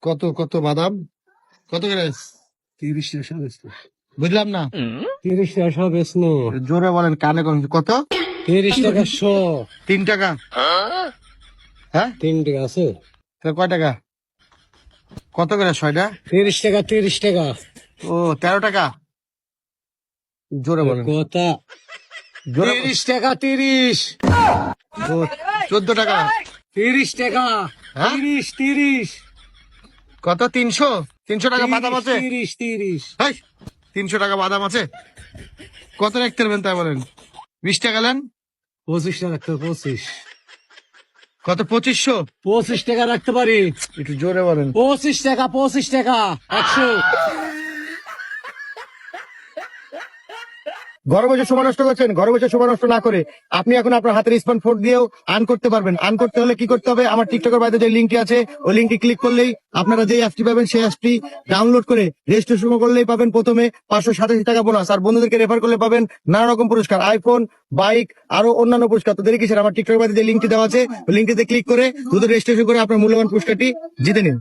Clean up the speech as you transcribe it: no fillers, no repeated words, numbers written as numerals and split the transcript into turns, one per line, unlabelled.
কত কত বাদাম কত করে?
30 টাকা বেচনো।
বুঝলাম না।
30 টাকা সব বেচনো।
জোরে বলেন, কানে কোন কত?
30 টাকা 100।
3 টাকা। হ্যাঁ
3 টাকা আছে।
তাহলে কয় টাকা? কত করে 6টা?
30 টাকা 30 টাকা।
ও 13 টাকা। জোরে বলেন।
কথা
জোরে
30 টাকা 30।
ও 14 টাকা।
30 টাকা।
হ্যাঁ?
30।
কত? 300 টাকা বাদাম আছে?
30।
হাই, 300 টাকা বাদাম আছে? কত রাখতে পারবেন তাই বলেন? 20 টাকা নেন।
25 টাকা রাখতে 25।
কত? 2500?
25 টাকা রাখতে পারি।
একটু জোরে বলেন।
25 টাকা 100।
ঘরে বসে সময় নষ্ট করছেন, ঘরে বসে সময় নষ্ট না করে আপনি এখন আপনার হাতের স্মার্টফোন দিয়েও আর্ন করতে পারবেন। আর্ন করতে হলে কি করতে হবে? আমার টিকটকের বাইরে যে লিঙ্কটি আছে ওই লিঙ্কটি ক্লিক করলেই আপনারা যে অ্যাপটি পাবেন সেই অ্যাপটি ডাউনলোড করে রেজিস্ট্রেশন করলেই পাবেন প্রথমে 587 টাকা বোনাস, আর বন্ধুদেরকে রেফার করলে পাবেন নানা রকম পুরস্কার, আইফোন, বাইক, আরো অন্যান্য পুরস্কার। তো দেরি কিসের? আমার টিকটকের বাইরে যে লিঙ্কটি দেওয়া আছে ওই লিঙ্কটিতে ক্লিক করে দ্রুত রেজিস্ট্রেশন করে আপনার মূল্যবান পুরস্কারটি জিতে নিন।